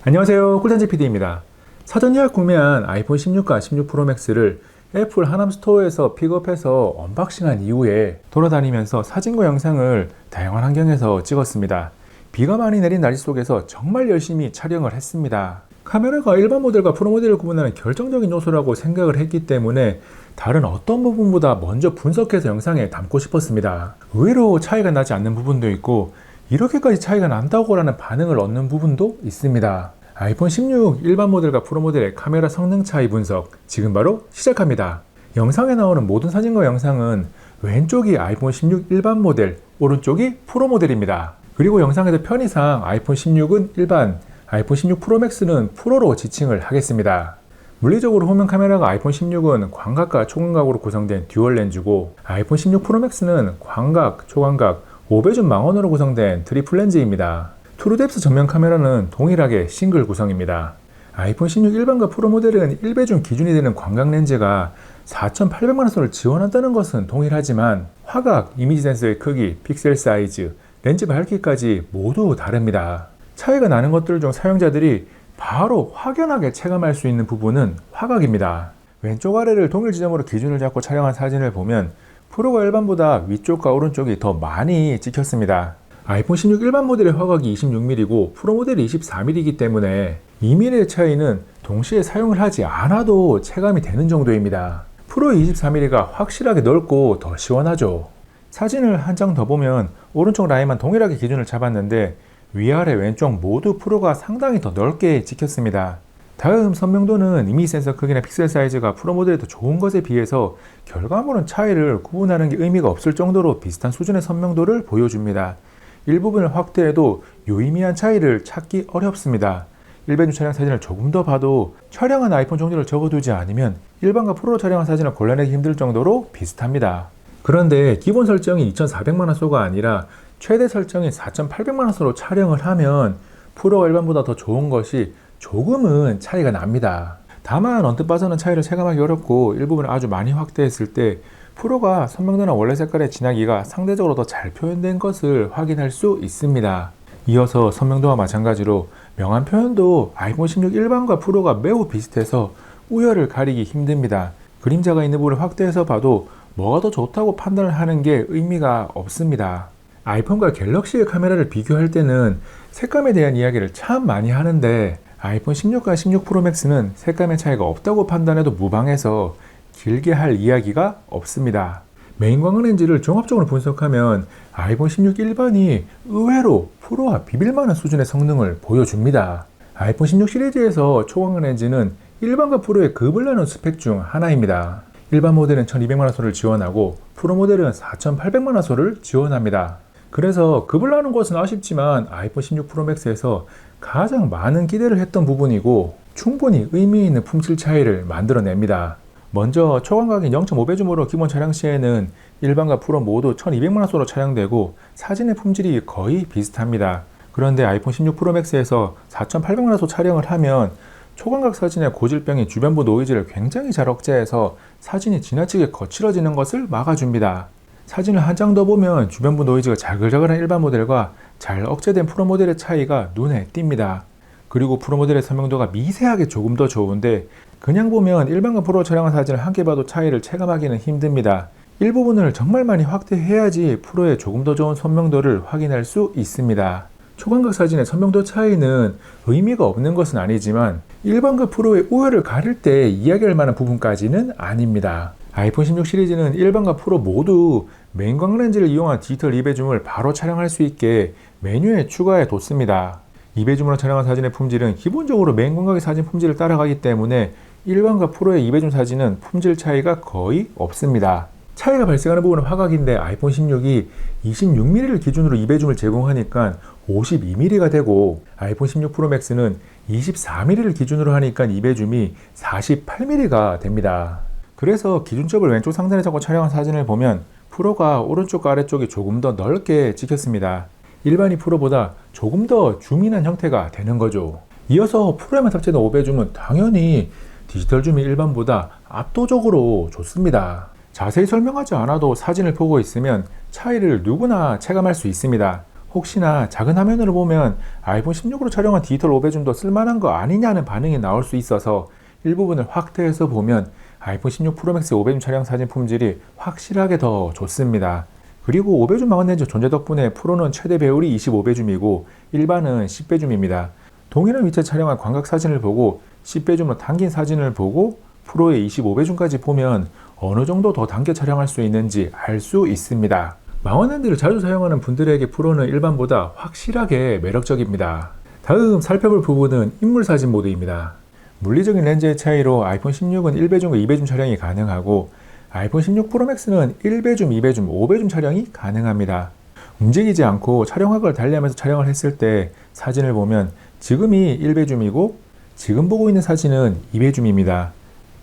안녕하세요, 꿀단지 PD입니다. 사전 예약 구매한 아이폰 16과 16 프로 맥스를 애플 하남 스토어에서 픽업해서 언박싱한 이후에 돌아다니면서 사진과 영상을 다양한 환경에서 찍었습니다. 비가 많이 내린 날씨 속에서 정말 열심히 촬영을 했습니다. 카메라가 일반 모델과 프로 모델을 구분하는 결정적인 요소라고 생각을 했기 때문에 다른 어떤 부분보다 먼저 분석해서 영상에 담고 싶었습니다. 의외로 차이가 나지 않는 부분도 있고 이렇게까지 차이가 난다고 라는 반응을 얻는 부분도 있습니다. 아이폰 16 일반 모델과 프로 모델의 카메라 성능 차이 분석 지금 바로 시작합니다. 영상에 나오는 모든 사진과 영상은 왼쪽이 아이폰 16 일반 모델, 오른쪽이 프로 모델입니다. 그리고 영상에도 편의상 아이폰 16은 일반, 아이폰 16 프로 맥스는 프로로 지칭을 하겠습니다. 물리적으로 후면 카메라가 아이폰 16은 광각과 초광각으로 구성된 듀얼 렌즈고 아이폰 16 프로 맥스는 광각, 초광각, 5배줌 망원으로 구성된 트리플 렌즈입니다. 트루뎁스 전면 카메라는 동일하게 싱글 구성입니다. 아이폰 16 일반과 프로 모델은 1배줌 기준이 되는 광각 렌즈가 4800만화소를 지원한다는 것은 동일하지만 화각, 이미지 센서의 크기, 픽셀 사이즈, 렌즈 밝기까지 모두 다릅니다. 차이가 나는 것들 중 사용자들이 바로 확연하게 체감할 수 있는 부분은 화각입니다. 왼쪽 아래를 동일 지점으로 기준을 잡고 촬영한 사진을 보면 프로가 일반보다 위쪽과 오른쪽이 더 많이 찍혔습니다. 아이폰 16 일반 모델의 화각이 26mm고 프로 모델이 24mm이기 때문에 2mm의 차이는 동시에 사용을 하지 않아도 체감이 되는 정도입니다. 프로의 24mm가 확실하게 넓고 더 시원하죠. 사진을 한 장 더 보면 오른쪽 라인만 동일하게 기준을 잡았는데 위아래 왼쪽 모두 프로가 상당히 더 넓게 찍혔습니다. 다음 선명도는 이미지 센서 크기나 픽셀 사이즈가 프로 모델이 더 좋은 것에 비해서 결과물은 차이를 구분하는 게 의미가 없을 정도로 비슷한 수준의 선명도를 보여줍니다. 일부분을 확대해도 유의미한 차이를 찾기 어렵습니다. 일배줌 촬영 사진을 조금 더 봐도 촬영한 아이폰 종류를 적어두지 않으면 일반과 프로로 촬영한 사진을 골라내기 힘들 정도로 비슷합니다. 그런데 기본 설정이 2400만화소가 아니라 최대 설정인 4800만화소로 촬영을 하면 프로가 일반보다 더 좋은 것이 조금은 차이가 납니다. 다만 언뜻 봐서는 차이를 체감하기 어렵고 일부분을 아주 많이 확대했을 때 프로가 선명도나 원래 색깔의 진하기가 상대적으로 더 잘 표현된 것을 확인할 수 있습니다. 이어서 선명도와 마찬가지로 명암 표현도 아이폰 16 일반과 프로가 매우 비슷해서 우열을 가리기 힘듭니다. 그림자가 있는 부분을 확대해서 봐도 뭐가 더 좋다고 판단을 하는 게 의미가 없습니다. 아이폰과 갤럭시의 카메라를 비교할 때는 색감에 대한 이야기를 참 많이 하는데 아이폰 16과 16 프로 맥스는 색감의 차이가 없다고 판단해도 무방해서 길게 할 이야기가 없습니다. 메인 광학 렌즈를 종합적으로 분석하면 아이폰 16 일반이 의외로 프로와 비빌만한 수준의 성능을 보여줍니다. 아이폰 16 시리즈에서 초광각 렌즈는 일반과 프로의 급을 나눈 스펙 중 하나입니다. 일반 모델은 1200만화소를 지원하고 프로 모델은 4800만화소를 지원합니다. 그래서 급을 나눈 것은 아쉽지만 아이폰 16 프로 맥스에서 가장 많은 기대를 했던 부분이고 충분히 의미 있는 품질 차이를 만들어냅니다. 먼저 초광각인 0.5배줌으로 기본 촬영 시에는 일반과 프로 모두 1200만화소로 촬영되고 사진의 품질이 거의 비슷합니다. 그런데 아이폰 16 프로 맥스에서 4800만화소 촬영을 하면 초광각 사진의 고질병인 주변부 노이즈를 굉장히 잘 억제해서 사진이 지나치게 거칠어지는 것을 막아줍니다. 사진을 한 장 더 보면 주변부 노이즈가 자글자글한 일반 모델과 잘 억제된 프로 모델의 차이가 눈에 띕니다. 그리고 프로 모델의 선명도가 미세하게 조금 더 좋은데 그냥 보면 일반과 프로 촬영한 사진을 함께 봐도 차이를 체감하기는 힘듭니다. 일부분을 정말 많이 확대해야지 프로의 조금 더 좋은 선명도를 확인할 수 있습니다. 초광각 사진의 선명도 차이는 의미가 없는 것은 아니지만 일반과 프로의 우열을 가릴 때 이야기할 만한 부분까지는 아닙니다. 아이폰 16 시리즈는 일반과 프로 모두 메인 광각 렌즈를 이용한 디지털 2배줌을 바로 촬영할 수 있게 메뉴에 추가해 뒀습니다. 2배줌으로 촬영한 사진의 품질은 기본적으로 메인 광각의 사진 품질을 따라가기 때문에 일반과 프로의 2배줌 사진은 품질 차이가 거의 없습니다. 차이가 발생하는 부분은 화각인데 아이폰 16이 26mm를 기준으로 2배줌을 제공하니까 52mm가 되고 아이폰 16 프로 맥스는 24mm를 기준으로 하니까 2배줌이 48mm가 됩니다. 그래서 기준점을 왼쪽 상단에 잡고 촬영한 사진을 보면 프로가 오른쪽과 아래쪽이 조금 더 넓게 찍혔습니다. 일반이 프로보다 조금 더 줌인한 형태가 되는 거죠. 이어서 프로에만 탑재된 5배줌은 당연히 디지털 줌이 일반보다 압도적으로 좋습니다. 자세히 설명하지 않아도 사진을 보고 있으면 차이를 누구나 체감할 수 있습니다. 혹시나 작은 화면으로 보면 아이폰 16으로 촬영한 디지털 5배줌도 쓸만한 거 아니냐는 반응이 나올 수 있어서 일부분을 확대해서 보면 아이폰 16 프로맥스 5배줌 촬영 사진 품질이 확실하게 더 좋습니다. 그리고 5배줌 망원 렌즈 존재 덕분에 프로는 최대 배율이 25배줌이고 일반은 10배줌입니다. 동일한 위치에 촬영한 광각 사진을 보고 10배줌으로 당긴 사진을 보고 프로의 25배줌까지 보면 어느 정도 더 당겨 촬영할 수 있는지 알 수 있습니다. 망원 렌즈를 자주 사용하는 분들에게 프로는 일반보다 확실하게 매력적입니다. 다음 살펴볼 부분은 인물 사진 모드입니다. 물리적인 렌즈의 차이로 아이폰 16은 1배줌과 2배줌 촬영이 가능하고 아이폰 16 프로맥스는 1배줌, 2배줌, 5배줌 촬영이 가능합니다. 움직이지 않고 촬영각을 달리하면서 촬영을 했을 때 사진을 보면 지금이 1배줌이고 지금 보고 있는 사진은 2배줌입니다.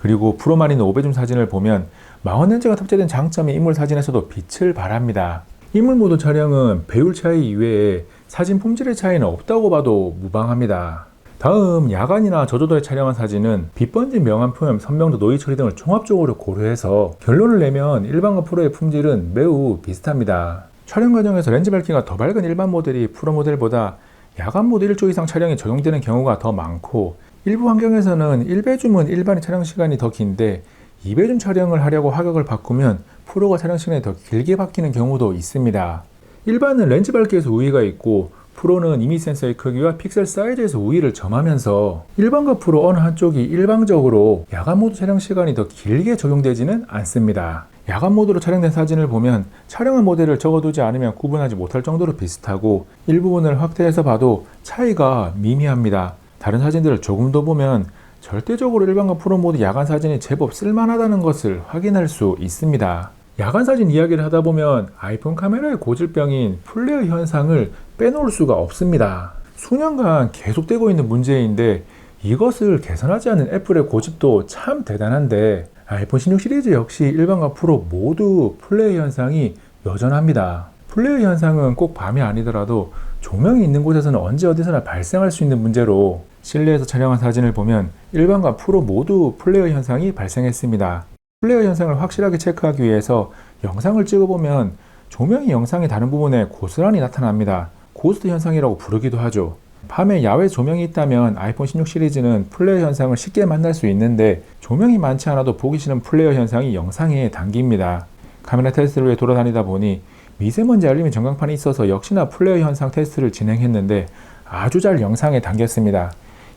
그리고 프로만 있는 5배줌 사진을 보면 망원 렌즈가 탑재된 장점이 인물 사진에서도 빛을 발합니다. 인물 모드 촬영은 배율 차이 이외에 사진 품질의 차이는 없다고 봐도 무방합니다. 다음 야간이나 저조도에 촬영한 사진은 빛 번진 명암품, 선명도, 노이즈 처리 등을 종합적으로 고려해서 결론을 내면 일반과 프로의 품질은 매우 비슷합니다. 촬영 과정에서 렌즈 밝기가 더 밝은 일반 모델이 프로 모델보다 야간 모드 1조 이상 촬영이 적용되는 경우가 더 많고 일부 환경에서는 1배줌은 일반의 촬영 시간이 더 긴데 2배줌 촬영을 하려고 화각을 바꾸면 프로가 촬영 시간이 더 길게 바뀌는 경우도 있습니다. 일반은 렌즈 밝기에서 우위가 있고 프로는 이미지 센서의 크기와 픽셀 사이즈에서 우위를 점하면서 일반과 프로 어느 한쪽이 일방적으로 야간 모드 촬영 시간이 더 길게 적용되지는 않습니다. 야간 모드로 촬영된 사진을 보면 촬영한 모델을 적어두지 않으면 구분하지 못할 정도로 비슷하고 일부분을 확대해서 봐도 차이가 미미합니다. 다른 사진들을 조금 더 보면 절대적으로 일반과 프로 모두 야간 사진이 제법 쓸만하다는 것을 확인할 수 있습니다. 야간 사진 이야기를 하다 보면 아이폰 카메라의 고질병인 플레어 현상을 빼놓을 수가 없습니다. 수년간 계속되고 있는 문제인데 이것을 개선하지 않은 애플의 고집도 참 대단한데 아이폰 16 시리즈 역시 일반과 프로 모두 플레어 현상이 여전합니다. 플레어 현상은 꼭 밤이 아니더라도 조명이 있는 곳에서는 언제 어디서나 발생할 수 있는 문제로 실내에서 촬영한 사진을 보면 일반과 프로 모두 플레어 현상이 발생했습니다. 플레어 현상을 확실하게 체크하기 위해서 영상을 찍어보면 조명이 영상의 다른 부분에 고스란히 나타납니다. 고스트 현상이라고 부르기도 하죠. 밤에 야외 조명이 있다면 아이폰 16 시리즈는 플레어 현상을 쉽게 만날 수 있는데 조명이 많지 않아도 보기 싫은 플레어 현상이 영상에 담깁니다. 카메라 테스트를 위해 돌아다니다 보니 미세먼지 알림이 전광판에 있어서 역시나 플레어 현상 테스트를 진행했는데 아주 잘 영상에 담겼습니다.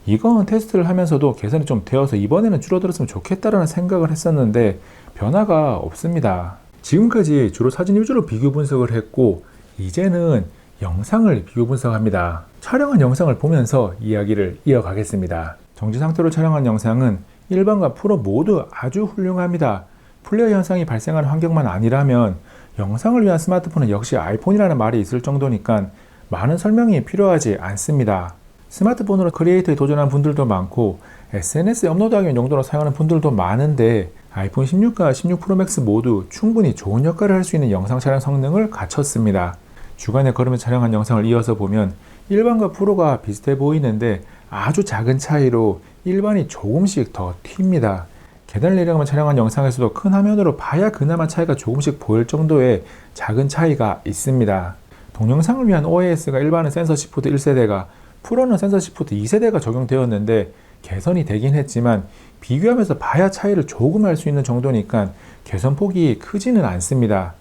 이건 테스트를 하면서도 개선이 좀 되어서 이번에는 줄어들었으면 좋겠다라는 생각을 했었는데 변화가 없습니다. 지금까지 주로 사진 위주로 비교 분석을 했고 이제는 영상을 비교 분석합니다. 촬영한 영상을 보면서 이야기를 이어가겠습니다. 정지 상태로 촬영한 영상은 일반과 프로 모두 아주 훌륭합니다. 플레어 현상이 발생하는 환경만 아니라면 영상을 위한 스마트폰은 역시 아이폰이라는 말이 있을 정도니까 많은 설명이 필요하지 않습니다. 스마트폰으로 크리에이터에 도전한 분들도 많고 SNS에 업로드하기 용도로 사용하는 분들도 많은데 아이폰 16과 16 프로맥스 모두 충분히 좋은 역할을 할 수 있는 영상 촬영 성능을 갖췄습니다. 주간에 걸으면서 촬영한 영상을 이어서 보면 일반과 프로가 비슷해 보이는데 아주 작은 차이로 일반이 조금씩 더 튑니다. 계단을 내려가며 촬영한 영상에서도 큰 화면으로 봐야 그나마 차이가 조금씩 보일 정도의 작은 차이가 있습니다. 동영상을 위한 OIS가 일반은 센서 시프트 1세대가 프로는 센서 시프트 2세대가 적용되었는데 개선이 되긴 했지만 비교하면서 봐야 차이를 조금 알 수 있는 정도니까 개선폭이 크지는 않습니다.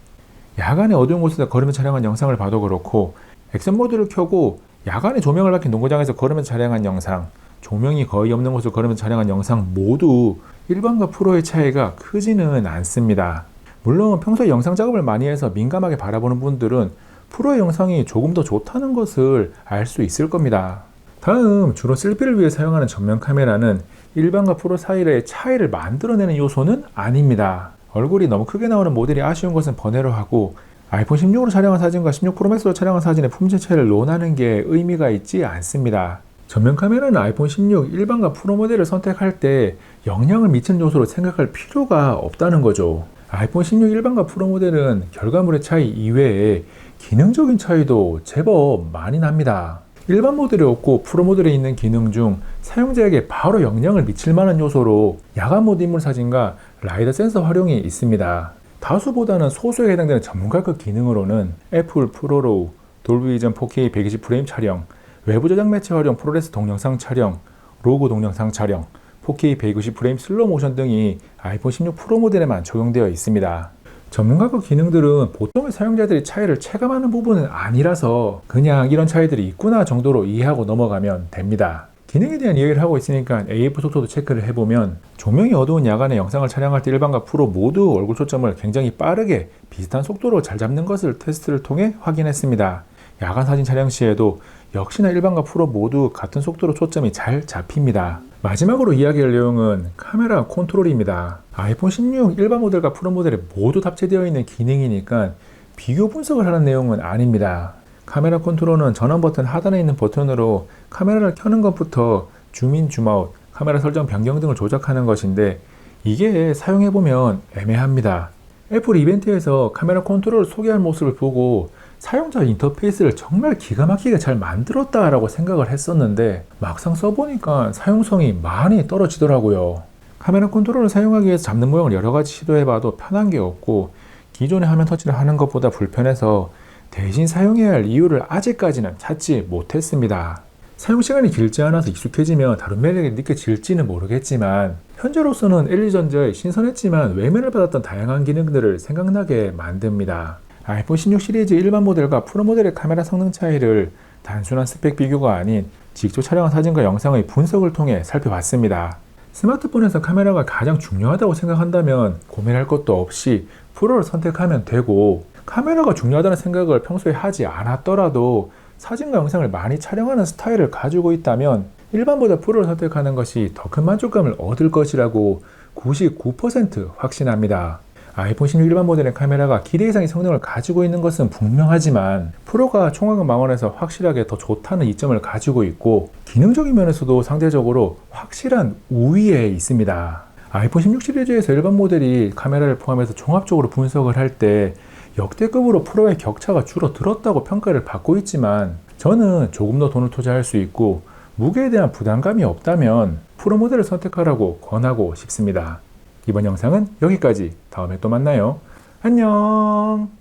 야간에 어두운 곳에서 걸으면서 촬영한 영상을 봐도 그렇고 액션 모드를 켜고 야간에 조명을 밝힌 농구장에서 걸으면서 촬영한 영상, 조명이 거의 없는 곳을 걸으면서 촬영한 영상 모두 일반과 프로의 차이가 크지는 않습니다. 물론 평소에 영상 작업을 많이 해서 민감하게 바라보는 분들은 프로의 영상이 조금 더 좋다는 것을 알 수 있을 겁니다. 다음 주로 셀피를 위해 사용하는 전면 카메라는 일반과 프로 사이의 차이를 만들어내는 요소는 아닙니다. 얼굴이 너무 크게 나오는 모델이 아쉬운 것은 번외로 하고 아이폰 16으로 촬영한 사진과 16 프로맥스로 촬영한 사진의 품질 차이를 논하는 게 의미가 있지 않습니다. 전면 카메라는 아이폰 16 일반과 프로 모델을 선택할 때 영향을 미치는 요소로 생각할 필요가 없다는 거죠. 아이폰 16 일반과 프로 모델은 결과물의 차이 이외에 기능적인 차이도 제법 많이 납니다. 일반 모델에 없고 프로 모델에 있는 기능 중 사용자에게 바로 영향을 미칠 만한 요소로 야간 모드 인물 사진과 라이더 센서 활용이 있습니다. 다수보다는 소수에 해당되는 전문가급 기능으로는 애플 프로로 돌비전 4K 120프레임 촬영, 외부 저장 매체 활용 프로레스 동영상 촬영, 로고 동영상 촬영, 4K 190프레임 슬로우 모션 등이 아이폰 16 프로 모델에만 적용되어 있습니다. 전문가급 기능들은 보통의 사용자들이 차이를 체감하는 부분은 아니라서 그냥 이런 차이들이 있구나 정도로 이해하고 넘어가면 됩니다. 기능에 대한 이야기를 하고 있으니까 AF 속도도 체크를 해보면 조명이 어두운 야간에 영상을 촬영할 때 일반과 프로 모두 얼굴 초점을 굉장히 빠르게 비슷한 속도로 잘 잡는 것을 테스트를 통해 확인했습니다. 야간 사진 촬영 시에도 역시나 일반과 프로 모두 같은 속도로 초점이 잘 잡힙니다. 마지막으로 이야기할 내용은 카메라 컨트롤입니다. 아이폰 16 일반 모델과 프로 모델에 모두 탑재되어 있는 기능이니까 비교 분석을 하는 내용은 아닙니다. 카메라 컨트롤은 전원 버튼 하단에 있는 버튼으로 카메라를 켜는 것부터 줌인, 줌아웃, 카메라 설정 변경 등을 조작하는 것인데 이게 사용해보면 애매합니다. 애플 이벤트에서 카메라 컨트롤을 소개할 모습을 보고 사용자 인터페이스를 정말 기가 막히게 잘 만들었다라고 생각을 했었는데 막상 써보니까 사용성이 많이 떨어지더라고요. 카메라 컨트롤을 사용하기 위해서 잡는 모양을 여러가지 시도해봐도 편한 게 없고 기존의 화면 터치를 하는 것보다 불편해서 대신 사용해야 할 이유를 아직까지는 찾지 못했습니다. 사용시간이 길지 않아서 익숙해지면 다른 매력이 느껴질지는 모르겠지만 현재로서는 LG전자의 신선했지만 외면을 받았던 다양한 기능들을 생각나게 만듭니다. 아이폰 16 시리즈 일반 모델과 프로 모델의 카메라 성능 차이를 단순한 스펙 비교가 아닌 직접 촬영한 사진과 영상의 분석을 통해 살펴봤습니다. 스마트폰에서 카메라가 가장 중요하다고 생각한다면 고민할 것도 없이 프로를 선택하면 되고 카메라가 중요하다는 생각을 평소에 하지 않았더라도 사진과 영상을 많이 촬영하는 스타일을 가지고 있다면 일반보다 프로를 선택하는 것이 더 큰 만족감을 얻을 것이라고 99% 확신합니다. 아이폰 16 일반 모델의 카메라가 기대 이상의 성능을 가지고 있는 것은 분명하지만 프로가 총화금 망원에서 확실하게 더 좋다는 이점을 가지고 있고 기능적인 면에서도 상대적으로 확실한 우위에 있습니다. 아이폰 16 시리즈에서 일반 모델이 카메라를 포함해서 종합적으로 분석을 할 때 역대급으로 프로의 격차가 줄어들었다고 평가를 받고 있지만 저는 조금 더 돈을 투자할 수 있고 무게에 대한 부담감이 없다면 프로 모델을 선택하라고 권하고 싶습니다. 이번 영상은 여기까지. 다음에 또 만나요. 안녕.